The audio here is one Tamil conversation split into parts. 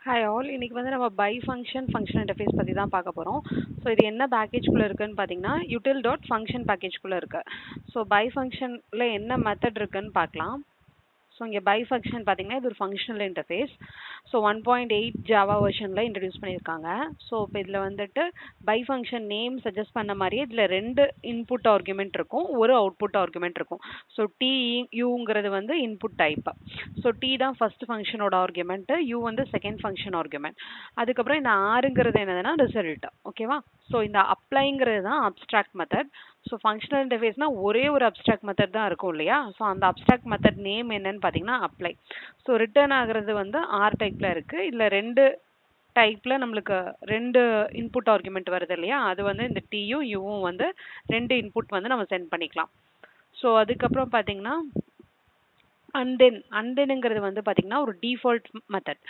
ஹாய் ஆல், இன்னைக்கு வந்து நம்ம பை ஃபங்க்ஷன் இன்டர்ஃபேஸ் பற்றி தான் பார்க்க போகிறோம். ஸோ இது என்ன பேக்கேஜ்குள்ளே இருக்குன்னு பார்த்தீங்கன்னா util.function பேக்கேஜ்குள்ளே இருக்கு. ஸோ பை ஃபங்க்ஷனில் என்ன மெத்தட் இருக்குன்னு பார்க்கலாம். ஸோ இங்கே பை ஃபங்க்ஷன் பார்த்தீங்கன்னா இது ஒரு ஃபங்க்ஷனல் இன்டர்ஃபேஸ். ஸோ 1.8 ஜாவா வெர்ஷனில் இன்ட்ரடியூஸ் பண்ணியிருக்காங்க. ஸோ இப்போ இதில் வந்துட்டு பை ஃபங்க்ஷன் நேம் சஜஸ்ட் பண்ண மாதிரியே இதில் 2 இன்புட் ஆர்குமெண்ட் இருக்கும், ஒரு அவுட்புட் ஆர்குமெண்ட் இருக்கும். ஸோ யூங்கிறது வந்து இன்புட் டைப். ஸோ தான் ஃபர்ஸ்ட் ஃபங்க்ஷனோட ஆர்குமெண்ட், யூ வந்து செகண்ட் ஃபங்க்ஷன் ஆர்குமெண்ட். அதுக்கப்புறம் இந்த ஆறுங்கிறது என்னதுன்னா ரிசல்ட். ஓகேவா? ஸோ இந்த அப்ளைங்கிறது தான் அப்ஸ்ட்ராக்ட் மெத்தட். ஸோ ஃபங்க்ஷனல் இன்டர்ஃபேஸ்னா ஒரே ஒரு அப்ஸ்ட்ராக்ட் மெத்தட் தான் இருக்கும் இல்லையா? ஸோ அந்த அப்ஸ்ட்ராக்ட் மெத்தட் நேம் என்னன்னு பார்த்தீங்கன்னா அப்ளை. ஸோ ரிட்டர்ன் ஆகுறது வந்து ஆர் டைப்ல இருக்கு. இதில் 2 டைப்ல நம்மளுக்கு 2 இன்புட் ஆர்குமெண்ட் வருது இல்லையா? அது வந்து இந்த டியும் யூவும் வந்து 2 இன்புட் வந்து நம்ம சென்ட் பண்ணிக்கலாம். ஸோ அதுக்கப்புறம் பார்த்தீங்கன்னா அண்டென்ங்கிறது வந்து பார்த்தீங்கன்னா ஒரு டிஃபால்ட் மெத்தட்.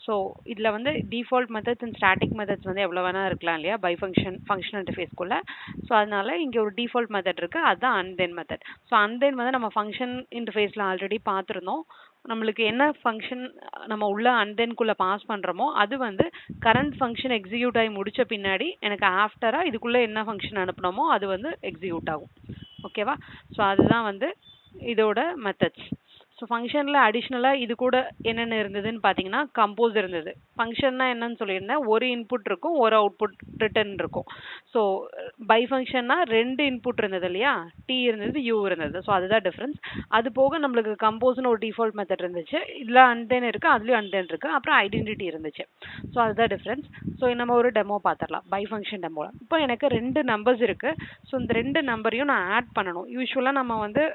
ஸோ இதில் வந்து default methods and static methods வந்து எவ்வளோ வேணா இருக்கலாம் இல்லையா பை ஃபங்க்ஷன் இன்டர்ஃபேஸ்க்குள்ள. ஸோ அதனால இங்கே ஒரு டிஃபால்ட் மெத்தட் இருக்கு, அதுதான் அண்டென் மெத்தட். ஸோ அண்டென் வந்து நம்ம ஃபங்க்ஷன் இன்டர்ஃபேஸில் ஆல்ரெடி பார்த்துருந்தோம். நம்மளுக்கு என்ன ஃபங்க்ஷன் நம்ம உள்ள அண்டென்குள்ளே பாஸ் பண்ணுறோமோ அது வந்து கரண்ட் ஃபங்க்ஷன் எக்ஸிக்யூட் ஆகி முடிச்ச பின்னாடி எனக்கு ஆஃப்டராக இதுக்குள்ளே என்ன ஃபங்க்ஷன் அனுப்பினோமோ அது வந்து எக்ஸிக்யூட் ஆகும். ஓகேவா? ஸோ அதுதான் வந்து இதோட மெத்தட்ஸ். ஸோ ஃபங்க்ஷனில் அடிஷ்னலாக இது கூட என்னென்ன இருந்ததுன்னு பார்த்தீங்கன்னா கம்போஸ் இருந்தது. ஃபங்க்ஷன்னா என்னன்னு சொல்லியிருந்தேன், ஒரு இன்புட் இருக்கும், ஒரு அவுட்புட் ரிட்டர்ன் இருக்கும். ஸோ பை ஃபங்க்ஷன்னா 2 இன்புட் இருந்தது இல்லையா? டி இருந்தது, யூ இருந்தது. ஸோ அதுதான் டிஃப்ரென்ஸ். அது போக நம்மளுக்கு கம்போஸ்னு ஒரு டிஃபால்ட் மெத்தட் இருந்துச்சு. இதில் அண்டென் இருக்குது, அதுலேயும் அண்டென் இருக்குது, அப்புறம் ஐடென்டிட்டி இருந்துச்சு. ஸோ அதுதான் டிஃப்ரென்ஸ். ஸோ நம்ம ஒரு டெமோ பார்த்துடலாம், பை ஃபங்க்ஷன் டெமோ. இப்போ எனக்கு 2 நம்பர்ஸ் இருக்குது. ஸோ இந்த 2 நம்பரையும் நான் ஆட் பண்ணணும். யூஸ்வலாக நம்ம வந்து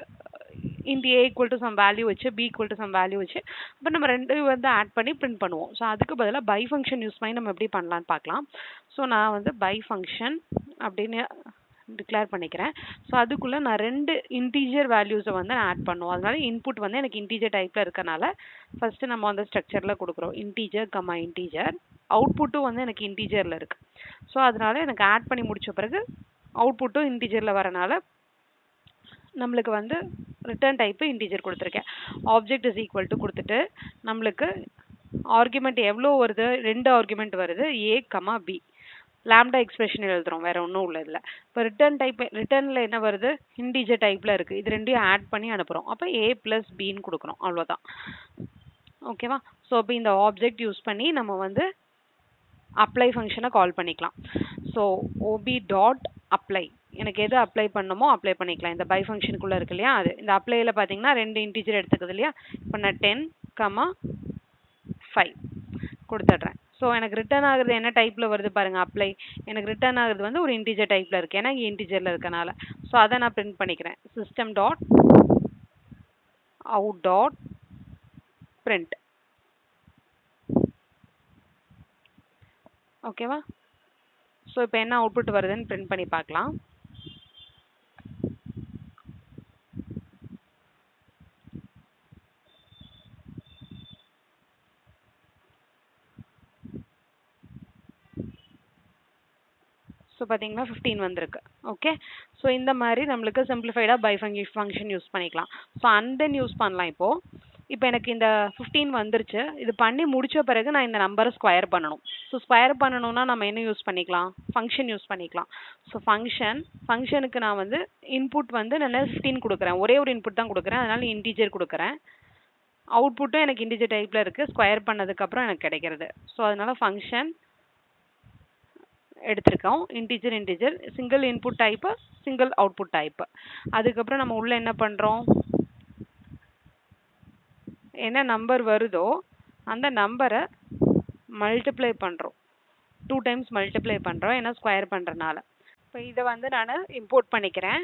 int a equal to some value வச்சு b equal to some value வச்சு அப்போ நம்ம 2 வந்து ஆட் பண்ணி பிரிண்ட் பண்ணுவோம். ஸோ அதுக்கு பதிலாக பை ஃபங்க்ஷன் யூஸ் பண்ணி நம்ம எப்படி பண்ணலான்னு பார்க்கலாம். ஸோ நான் வந்து பை ஃபங்க்ஷன் அப்படின்னு டிக்ளேர் பண்ணிக்கிறேன். ஸோ அதுக்குள்ளே நான் 2 இன்டீஜர் வேல்யூஸை வந்து நான் ஆட் பண்ணுவோம். அதனால இன்புட் வந்து எனக்கு இன்டீஜர் டைப்பில் இருக்கனால ஃபர்ஸ்ட் நம்ம வந்து ஸ்ட்ரக்சரில் கொடுக்குறோம் இன்டீஜர் கமா இன்டீஜர். அவுட்புட்டும் வந்து எனக்கு இன்டீஜரில் இருக்கு. ஸோ அதனால எனக்கு ஆட் பண்ணி முடிச்ச பிறகு அவுட்புட்டும் இன்டீஜரில் வரனால நம்மளுக்கு வந்து ரிட்டர்ன் டைப்பு இன்டீஜர் கொடுத்துருக்கேன். ஆப்ஜெக்ட் இஸ் ஈக்குவல் டு கொடுத்துட்டு நம்மளுக்கு ஆர்குமெண்ட் எவ்வளோ வருது, 2 ஆர்குமெண்ட் வருது, ஏ கமா பி. லாம்டா எக்ஸ்பிரஷன் எழுதுறோம், வேற ஒன்றும் உள்ள இதில். இப்போ ரிட்டர்னில் என்ன வருது, இன்டீஜர் டைப்பில் இருக்குது. இது 2யும் ஆட் பண்ணி அனுப்புகிறோம். அப்போ ஏ ப்ளஸ் பின்னு கொடுக்குறோம், அவ்வளோதான். ஓகேவா? ஸோ இப்போ இந்த ஆப்ஜெக்ட் யூஸ் பண்ணி நம்ம வந்து அப்ளை ஃபங்க்ஷனை கால் பண்ணிக்கலாம். ஸோ ஓபி டாட் அப்ளை, எனக்கு எது அப்ளை பண்ணணுமோ அப்ளை பண்ணிக்கலாம். இந்த பை ஃபங்க்ஷனுக்குள்ளே இருக்கு இல்லையா அது. இந்த அப்ளையில் பார்த்தீங்கன்னா 2 இன்டீஜர் எடுத்துக்குது இல்லையா? இப்போ நான் 10,5 கொடுத்துட்றேன். ஸோ எனக்கு ரிட்டர்ன் ஆகுறது என்ன டைப்பில் வருது பாருங்கள், அப்ளை. எனக்கு ரிட்டர்ன் ஆகுறது வந்து ஒரு இன்டீஜர் டைப்பில் இருக்குது, ஏன்னா இங்கே இன்டீஜரில் இருக்கனால. ஸோ அதை நான் பிரிண்ட் பண்ணிக்கிறேன். System dot out dot print. ஓகேவா? ஸோ இப்போ என்ன அவுட்புட் வருதுன்னு பிரிண்ட் பண்ணி பார்க்கலாம். ஸோ பார்த்தீங்கன்னா 15 வந்திருக்கு. ஓகே, ஸோ இந்த மாதிரி நம்மளுக்கு சிம்பிளிஃபைடாக பை ஃபங்க்ஷன் யூஸ் பண்ணிக்கலாம். ஸோ அண்டென் யூஸ் பண்ணலாம். இப்போ எனக்கு இந்த 15 வந்துருச்சு. இது பண்ணி முடிச்ச பிறகு நான் இந்த நம்பரை ஸ்கொயர் பண்ணணும். ஸோ ஸ்கொயர் பண்ணணும்னா நம்ம என்ன யூஸ் பண்ணிக்கலாம், ஃபங்க்ஷன் யூஸ் பண்ணிக்கலாம். ஸோ ஃபங்க்ஷனுக்கு நான் வந்து இன்புட் வந்து நான் 15 கொடுக்குறேன், ஒரே ஒரு இன்புட் தான் கொடுக்குறேன், அதனால இன்டீஜர் கொடுக்குறேன். அவுட்புட்டும் எனக்கு இன்டீஜர் டைப்பில் இருக்குது, ஸ்கொயர் பண்ணதுக்கப்புறம் எனக்கு கிடைக்கிறது. ஸோ அதனால ஃபங்க்ஷன் எடுத்திருக்கோம், integer single input type, single output type. அதுக்கப்புறம் நம்ம உள்ள என்ன பண்ணுறோம், என்ன நம்பர் வருதோ அந்த நம்பரை மல்டிப்ளை பண்ணுறோம், 2 டைம்ஸ் மல்டிப்ளை பண்ணுறோம், ஏன்னா ஸ்கொயர் பண்ணுறனால. இப்போ இதை வந்து நான் இம்போர்ட் பண்ணிக்கிறேன்.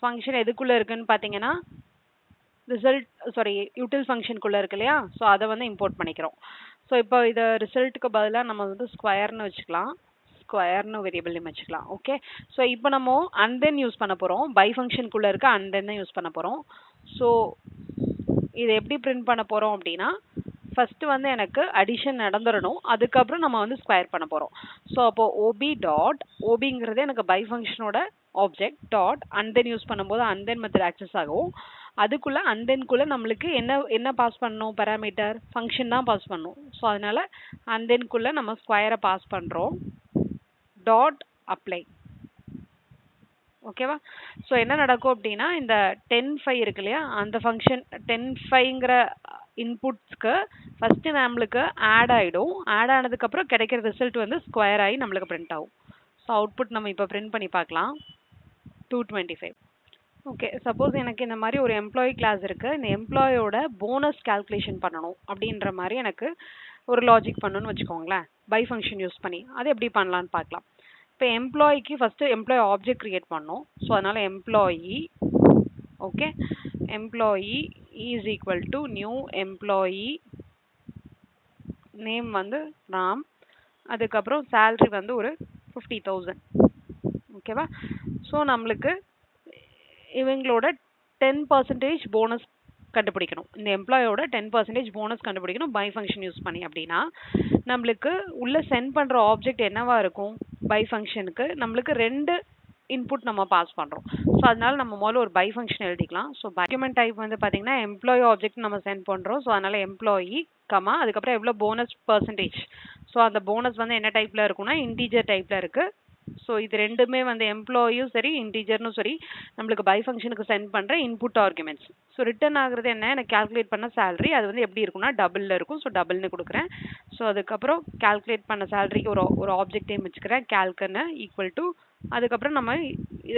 ஃபங்க்ஷன் எதுக்குள்ளே இருக்குன்னு பார்த்தீங்கன்னா யூட்டில் ஃபங்க்ஷனுக்குள்ளே இருக்கு இல்லையா? ஸோ அதை வந்து இம்போர்ட் பண்ணிக்கிறோம். ஸோ இப்போ இதை ரிசல்ட்டுக்கு பதிலாக நம்ம வந்து ஸ்கொயர்னு வச்சுக்கலாம், ஸ்கொயர்னு வேரியபிள் நேம் வச்சுக்கலாம். ஓகே, ஸோ இப்போ நம்ம அண்டென் யூஸ் பண்ண போகிறோம், பை ஃபங்க்ஷனுக்குள்ளே இருக்க அண்டென் தான் யூஸ் பண்ண போகிறோம். ஸோ இதை எப்படி பிரிண்ட் பண்ண போகிறோம் அப்படின்னா, ஃபஸ்ட்டு வந்து எனக்கு அடிஷன் நடந்துடணும், அதுக்கப்புறம் நம்ம வந்து ஸ்கொயர் பண்ண போகிறோம். ஸோ அப்போது ஓபி டாட், ஓபிங்கிறது எனக்கு பை ஃபங்க்ஷனோட ஆப்ஜெக்ட் டாட் அண்டென் யூஸ் பண்ணும்போது அண்டென் மெத்தட் ஆக்சஸ் ஆகும். அதுக்குள்ள and then குள்ள நம்மளுக்கு என்ன பாஸ் பண்ணணும் பாராமீட்டர் ஃபங்க்ஷன் தான் பாஸ் பண்ணணும். ஸோ அதனால and then குள்ள நம்ம ஸ்கொயரை பாஸ் பண்றோம் டாட் அப்ளை. ஓகேவா? ஸோ என்ன நடக்கும் அப்படின்னா இந்த 10 5 இருக்கு இல்லையா அந்த ஃபங்க்ஷன் 10 5ங்கிற இன்புட்ஸ்க்கு ஃபர்ஸ்ட் நம்மளுக்கு ஆட் ஆயிடும். ஆட் ஆனதுக்கு அப்புறம் கிடைக்கிற ரிசல்ட் வந்து ஸ்கொயர் ஆகி நம்மளுக்கு பிரிண்ட் ஆகும். ஸோ அவுட்புட் நம்ம இப்போ பிரிண்ட் பண்ணி பார்க்கலாம் 225. ஓகே, சப்போஸ் எனக்கு இந்த மாதிரி ஒரு எம்ப்ளாயி கிளாஸ் இருக்கு. இந்த எம்ப்ளாயோட போனஸ் கால்குலேஷன் பண்ணணும் அப்படின்ற மாதிரி எனக்கு ஒரு லாஜிக் பண்ணணும்னு வச்சுக்கோங்களேன், பை ஃபங்க்ஷன் யூஸ் பண்ணி. அது எப்படி பண்ணலான்னு பார்க்கலாம். இப்போ எம்ப்ளாய்க்கு ஃபர்ஸ்ட் எம்ப்ளாயி ஆப்ஜெக்ட் கிரியேட் பண்ணோம். ஸோ அதனால employee okay employee is equal to new employee name வந்து ராம், அதுக்கப்புறம் சேலரி வந்து ஒரு 50,000. ஓகேவா? ஸோ நம்மளுக்கு இவங்களோட 10% போனஸ் கண்டுபிடிக்கணும். இந்த எம்ப்ளாயோட 10% போனஸ் கண்டுபிடிக்கணும் பை ஃபங்க்ஷன் யூஸ் பண்ணி. அப்படின்னா நம்மளுக்கு உள்ள சென்ட் பண்ற ஆப்ஜெக்ட் என்னவா இருக்கும்? பை ஃபங்க்ஷனுக்கு நம்மளுக்கு 2 இன்புட் நம்ம பாஸ் பண்றோம். ஸோ அதனால நம்ம முதல்ல ஒரு பை ஃபங்க்ஷன் எழுதிக்கலாம். ஸோ டாக்குமெண்ட் டைப் வந்து பாத்தீங்கன்னா எம்ப்ளாயி ஆப்ஜெக்ட் நம்ம சென்ட் பண்றோம். ஸோ அதனால எம்ப்ளாயி கமா அதுக்கப்புறம் எவ்வளோ போனஸ் பர்சன்டேஜ். ஸோ அந்த போனஸ் வந்து என்ன டைப்ல இருக்கும்னா இன்டீஜர் டைப்ல இருக்கு. ஸோ இது ரெண்டுமே வந்து எம்ப்ளாயும் சரி இன்டீஜர்னும் சரி நம்மளுக்கு பை ஃபங்க்ஷனுக்கு சென்ட் பண்ற இன்புட் ஆர்குமெண்ட்ஸ். ஸோ ரிட்டர்ன் ஆகுறது என்ன? எனக்கு கால்குலேட் பண்ண சேலரி அது வந்து எப்படி இருக்கும்னா டபுள்ல இருக்கும். ஸோ டபுள்னு கொடுக்குறேன். ஸோ அதுக்கப்புறம் கால்குலேட் பண்ண சேலரிக்கு ஒரு ஆப்ஜெக்ட் நேம் வச்சுக்கிறேன் கால்குன்னு ஈக்குவல் டு அதுக்கப்புறம் நம்ம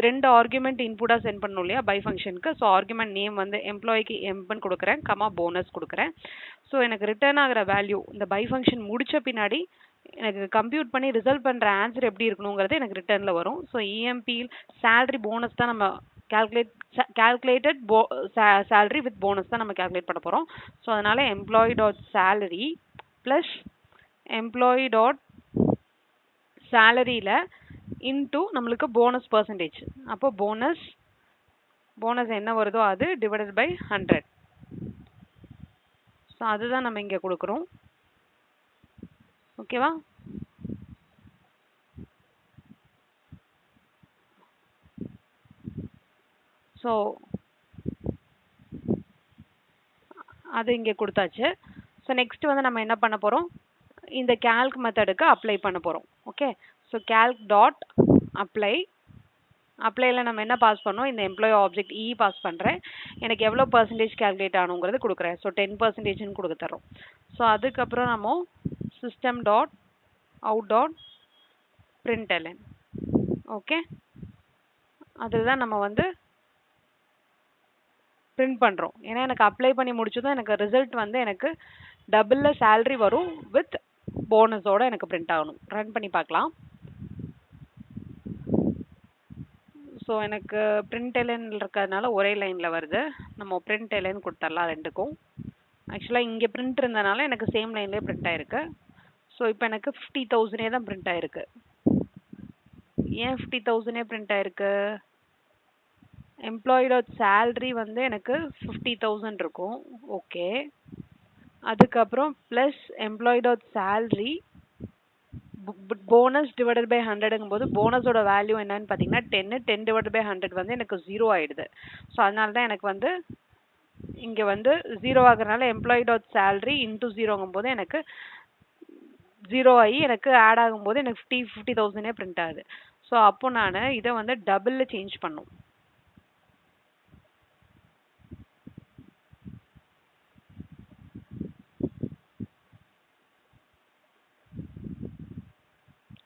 2 ஆர்குமெண்ட் இன்புட்டா சென்ட் பண்ணணும் இல்லையா பை ஃபங்க்ஷனுக்கு. ஸோ ஆர்குமெண்ட் நேம் வந்து எம்ப்ளாய்க்கு எம்ப்னு கொடுக்குறேன் கமா போனஸ் கொடுக்குறேன். ஸோ எனக்கு ரிட்டர்ன் ஆகிற வேல்யூ இந்த பை ஃபங்க்ஷன் முடிச்ச பின்னாடி எனக்கு கம்ப்யூட் பண்ணி ரிசல்ட் பண்ற ஆன்சர் எப்படி இருக்கணுங்கிறது எனக்கு ரிட்டர்ன்ல வரும். ஸோ இஎம்பி சேலரி போனஸ் தான் நம்ம கால்குலேட்டட் சேலரி வித் போனஸ் தான் நம்ம கால்குலேட் பண்ண போறோம். ஸோ அதனால employee dot salary plus employee dot சேலரியில இன்டூ நம்மளுக்கு போனஸ் பர்சன்டேஜ். அப்போ போனஸ் என்ன வருதோ அது டிவைடட் பை 100. ஸோ அதுதான் நம்ம இங்க கொடுக்குறோம். ஓகேவா? ஸோ அது இங்கே கொடுத்தாச்சு. ஸோ நெக்ஸ்ட் வந்து நம்ம என்ன பண்ண போறோம்? இந்த calc மெத்தடுக்கு அப்ளை பண்ண போறோம். ஓகே, ஸோ calc டாட் அப்ளைல நம்ம என்ன பாஸ் பண்ணோம்? இந்த எம்ப்ளாயி ஆப்ஜெக்ட் இ பாஸ் பண்றேன். எனக்கு எவ்வளோ பர்சன்டேஜ் கால்குலேட் ஆகணுங்கிறது கொடுக்குறேன். ஸோ 10% கொடுக்க தரோம். ஸோ அதுக்கப்புறம் நம்ம system dot out dot println. Okay, அதுதான் நம்ம வந்து பிரிண்ட் பண்றோம். ஏன்னா எனக்கு அப்ளை பண்ணி முடிச்சதும் எனக்கு ரிசல்ட் வந்து எனக்கு டபுள்ல சேலரி வரும் வித் போனஸோட எனக்கு பிரிண்ட் ஆகணும். ரன் பண்ணி பார்க்கலாம். ஸோ எனக்கு println இருக்கிறதுனால ஒரே லைன்ல வருது. நம்ம println கொடுத்துடலாம் ரெண்டுக்கும். ஆக்சுவலாக இங்கே பிரிண்ட் இருந்தனால எனக்கு சேம் லைன்லேயே பிரிண்ட் ஆயிருக்கு. ஸோ இப்போ எனக்கு 50,000 தான் பிரிண்ட் ஆயிருக்கு. ஏன் 50,000 பிரிண்ட் ஆயிருக்கு? எம்ப்ளாயோட சேலரி வந்து எனக்கு 50,000 இருக்கும். ஓகே, அதுக்கப்புறம் பிளஸ் எம்ப்ளாயோட சேலரி போனஸ் டிவைடட் பை 100ங்கும் போது போனஸோட வேல்யூ என்னன்னு பார்த்தீங்கன்னா 10 டிவைடட் பை 100 வந்து எனக்கு 0 ஆயிடுது. ஸோ அதனால தான் எனக்கு வந்து இங்கே வந்து 0 ஆகுறதுனால எம்ப்ளாயோட சேலரி இன்டூ 0ங்கும் போது எனக்கு 0 ஆகி எனக்கு ஆட் ஆகும்போது எனக்கு 50,000 பிரிண்ட் ஆகுது. ஸோ அப்போ நான் இதை வந்து டபுள்ல சேஞ்ச் பண்ணும்.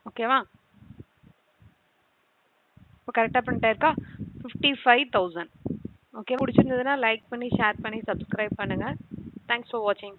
ஓகேவா? இப்போ கரெக்டாக பிரிண்ட் ஆயிருக்கா? 55,000. ஓகே, பிடிச்சிருந்ததுன்னா லைக் பண்ணி ஷேர் பண்ணி சப்ஸ்கிரைப் பண்ணுங்க. தேங்க்ஸ் ஃபார் வாட்சிங்.